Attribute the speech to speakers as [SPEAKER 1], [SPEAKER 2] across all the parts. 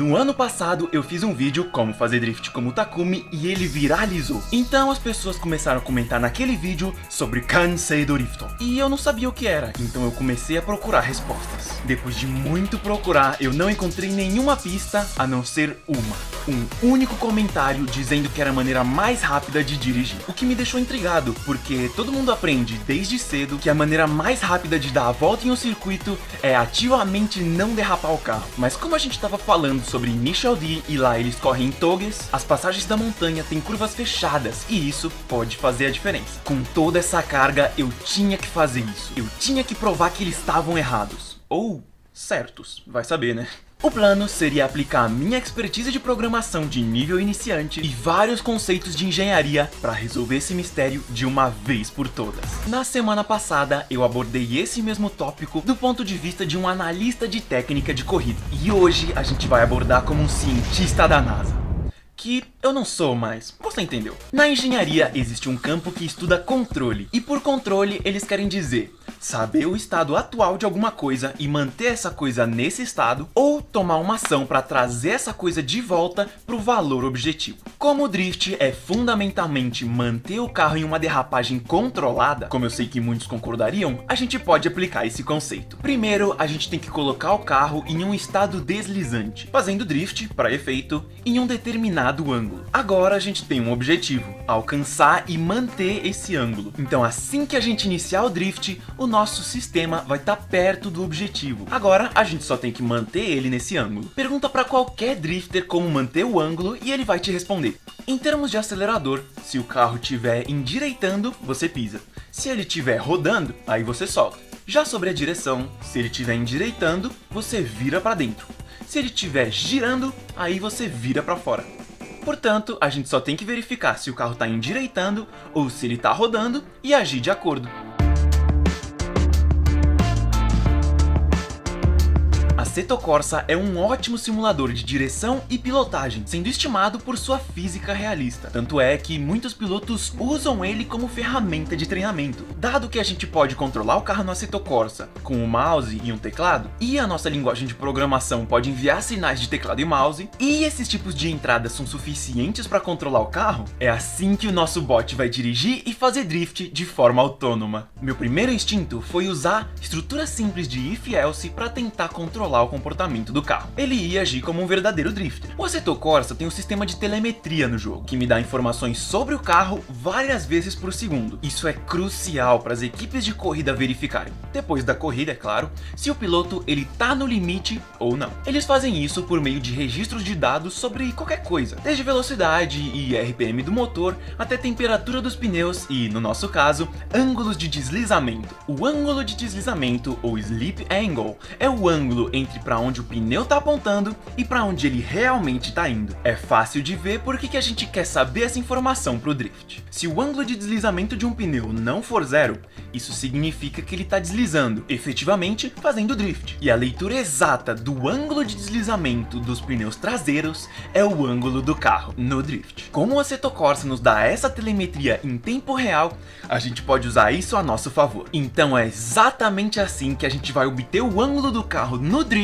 [SPEAKER 1] No ano passado eu fiz um vídeo como fazer drift como o Takumi e ele viralizou. Então as pessoas começaram a comentar naquele vídeo sobre Kansei Drifting. E eu não sabia o que era, então eu comecei a procurar respostas. Depois de muito procurar, eu não encontrei nenhuma pista a não ser um único comentário dizendo que era a maneira mais rápida de dirigir. O que me deixou intrigado, porque todo mundo aprende desde cedo que a maneira mais rápida de dar a volta em um circuito é ativamente não derrapar o carro. Mas como a gente estava falando sobre Initial D e lá eles correm em togues, as passagens da montanha têm curvas fechadas e isso pode fazer a diferença. Com toda essa carga, eu tinha que fazer isso. Eu tinha que provar que eles estavam errados. Ou certos, vai saber, né? O plano seria aplicar a minha expertise de programação de nível iniciante e vários conceitos de engenharia para resolver esse mistério de uma vez por todas. Na semana passada, eu abordei esse mesmo tópico do ponto de vista de um analista de técnica de corrida. E hoje a gente vai abordar como um cientista da NASA. Que eu não sou mais, você entendeu? Na engenharia existe um campo que estuda controle, e por controle eles querem dizer saber o estado atual de alguma coisa e manter essa coisa nesse estado, ou tomar uma ação para trazer essa coisa de volta para o valor objetivo. Como o drift é fundamentalmente manter o carro em uma derrapagem controlada, como eu sei que muitos concordariam, a gente pode aplicar esse conceito. Primeiro, a gente tem que colocar o carro em um estado deslizante, fazendo drift, para efeito, em um determinado ângulo. Agora a gente tem um objetivo, alcançar e manter esse ângulo. Então assim que a gente iniciar o drift, o nosso sistema vai estar perto do objetivo. Agora a gente só tem que manter ele nesse ângulo. Pergunta para qualquer drifter como manter o ângulo e ele vai te responder. Em termos de acelerador, se o carro estiver endireitando, você pisa. Se ele estiver rodando, aí você solta. Já sobre a direção, se ele estiver endireitando, você vira para dentro. Se ele estiver girando, aí você vira para fora. Portanto, a gente só tem que verificar se o carro está endireitando ou se ele está rodando e agir de acordo. Assetto Corsa é um ótimo simulador de direção e pilotagem, sendo estimado por sua física realista. Tanto é que muitos pilotos usam ele como ferramenta de treinamento. Dado que a gente pode controlar o carro no Assetto Corsa com um mouse e um teclado, e a nossa linguagem de programação pode enviar sinais de teclado e mouse, e esses tipos de entradas são suficientes para controlar o carro, é assim que o nosso bot vai dirigir e fazer drift de forma autônoma. Meu primeiro instinto foi usar estruturas simples de if-else para tentar controlar o comportamento do carro. Ele ia agir como um verdadeiro drifter. O Assetto Corsa tem um sistema de telemetria no jogo, que me dá informações sobre o carro várias vezes por segundo. Isso é crucial para as equipes de corrida verificarem, depois da corrida é claro, se o piloto ele tá no limite ou não. Eles fazem isso por meio de registros de dados sobre qualquer coisa, desde velocidade e RPM do motor, até temperatura dos pneus e, no nosso caso, ângulos de deslizamento. O ângulo de deslizamento, ou slip angle, é o ângulo entre para onde o pneu está apontando e para onde ele realmente está indo. É fácil de ver por que a gente quer saber essa informação para o drift. Se o ângulo de deslizamento de um pneu não for zero, isso significa que ele está deslizando, efetivamente fazendo drift. E a leitura exata do ângulo de deslizamento dos pneus traseiros é o ângulo do carro no drift. Como o Assetto Corsa nos dá essa telemetria em tempo real, a gente pode usar isso a nosso favor. Então é exatamente assim que a gente vai obter o ângulo do carro no drift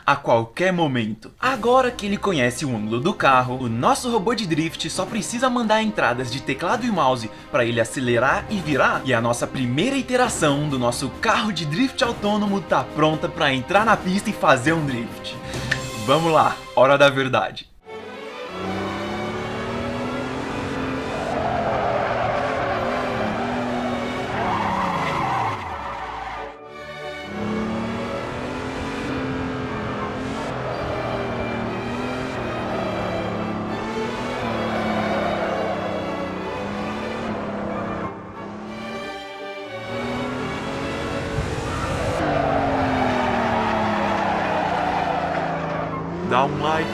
[SPEAKER 1] a qualquer momento. Agora que ele conhece o ângulo do carro, o nosso robô de drift só precisa mandar entradas de teclado e mouse para ele acelerar e virar, e a nossa primeira iteração do nosso carro de drift autônomo está pronta para entrar na pista e fazer um drift. Vamos lá, hora da verdade. Dá um like.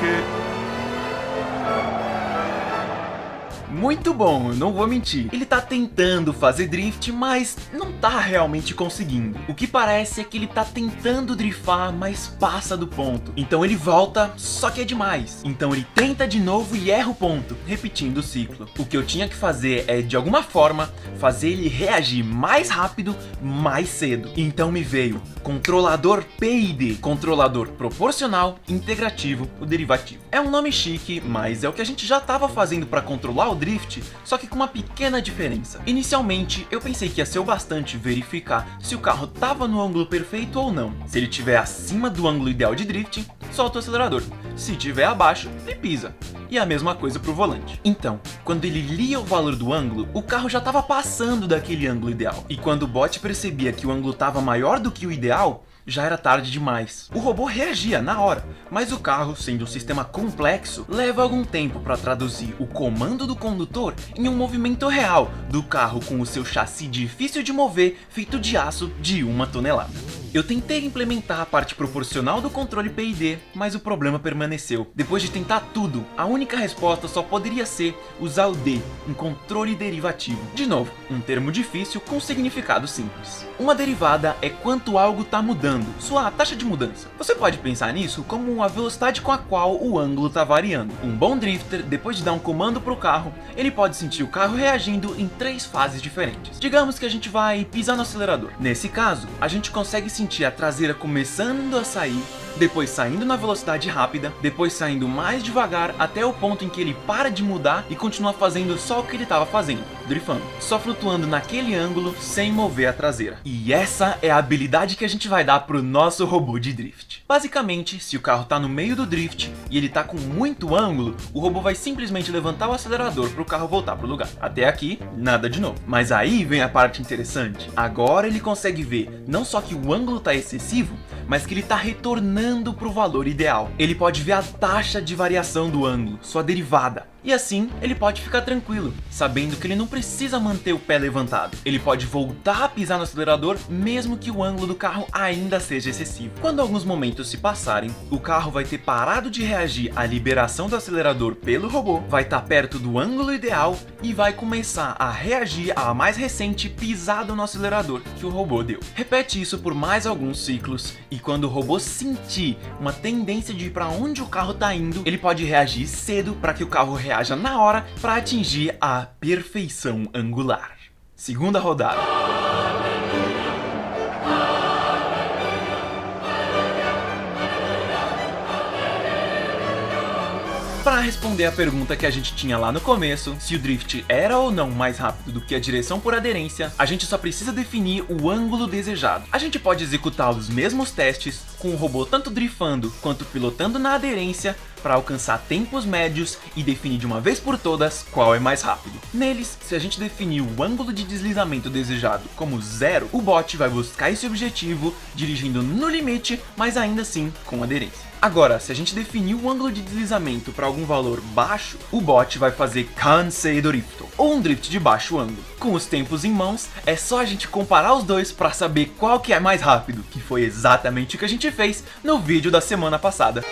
[SPEAKER 1] Muito bom, eu não vou mentir. Ele tá tentando fazer drift, mas não tá realmente conseguindo. O que parece é que ele tá tentando driftar, mas passa do ponto. Então ele volta, só que é demais. Então ele tenta de novo e erra o ponto, repetindo o ciclo. O que eu tinha que fazer é, de alguma forma, fazer ele reagir mais rápido, mais cedo. Então me veio controlador PID, controlador proporcional integrativo, o derivativo. É um nome chique, mas é o que a gente já estava fazendo para controlar o drift, só que com uma pequena diferença. Inicialmente, eu pensei que ia ser o bastante verificar se o carro estava no ângulo perfeito ou não. Se ele estiver acima do ângulo ideal de drift, solta o acelerador. Se estiver abaixo, ele pisa. E a mesma coisa para o volante. Então, quando ele lia o valor do ângulo, o carro já estava passando daquele ângulo ideal. E quando o bot percebia que o ângulo estava maior do que o ideal, já era tarde demais. O robô reagia na hora, mas o carro, sendo um sistema complexo, leva algum tempo para traduzir o comando do condutor em um movimento real do carro com o seu chassi difícil de mover, feito de aço de 1 tonelada. Eu tentei implementar a parte proporcional do controle PID, mas o problema permaneceu. Depois de tentar tudo, a única resposta só poderia ser usar o D, um controle derivativo. De novo, um termo difícil com significado simples. Uma derivada é quanto algo está mudando, sua taxa de mudança. Você pode pensar nisso como a velocidade com a qual o ângulo está variando. Um bom drifter, depois de dar um comando para o carro, ele pode sentir o carro reagindo em 3 fases diferentes. Digamos que a gente vai pisar no acelerador. Nesse caso, a gente consegue sentir a traseira começando a sair, depois saindo na velocidade rápida, depois saindo mais devagar até o ponto em que ele para de mudar e continua fazendo só o que ele estava fazendo, driftando, só flutuando naquele ângulo sem mover a traseira. E essa é a habilidade que a gente vai dar pro nosso robô de drift. Basicamente, se o carro tá no meio do drift e ele tá com muito ângulo, o robô vai simplesmente levantar o acelerador pro carro voltar pro lugar. Até aqui, nada de novo. Mas aí vem a parte interessante. Agora ele consegue ver não só que o ângulo tá excessivo, mas que ele tá retornando pro valor ideal. Ele pode ver a taxa de variação do ângulo, sua derivada. E assim, ele pode ficar tranquilo, sabendo que ele não precisa manter o pé levantado. Ele pode voltar a pisar no acelerador, mesmo que o ângulo do carro ainda seja excessivo. Quando alguns momentos se passarem, o carro vai ter parado de reagir à liberação do acelerador pelo robô, vai estar perto do ângulo ideal e vai começar a reagir à mais recente pisada no acelerador que o robô deu. Repete isso por mais alguns ciclos e quando o robô sentir uma tendência de ir para onde o carro está indo, ele pode reagir cedo para que o carro reaja na hora para atingir a perfeição angular. Segunda rodada. Para responder a pergunta que a gente tinha lá no começo, se o drift era ou não mais rápido do que a direção por aderência, a gente só precisa definir o ângulo desejado. A gente pode executar os mesmos testes com o robô tanto driftando quanto pilotando na aderência para alcançar tempos médios e definir de uma vez por todas qual é mais rápido. Neles, se a gente definir o ângulo de deslizamento desejado como 0, o bot vai buscar esse objetivo dirigindo no limite, mas ainda assim com aderência. Agora, se a gente definir o ângulo de deslizamento para algum valor baixo, o bot vai fazer Kansei Drift, ou um drift de baixo ângulo. Com os tempos em mãos, é só a gente comparar os dois para saber qual que é mais rápido, que foi exatamente o que a gente fez no vídeo da semana passada.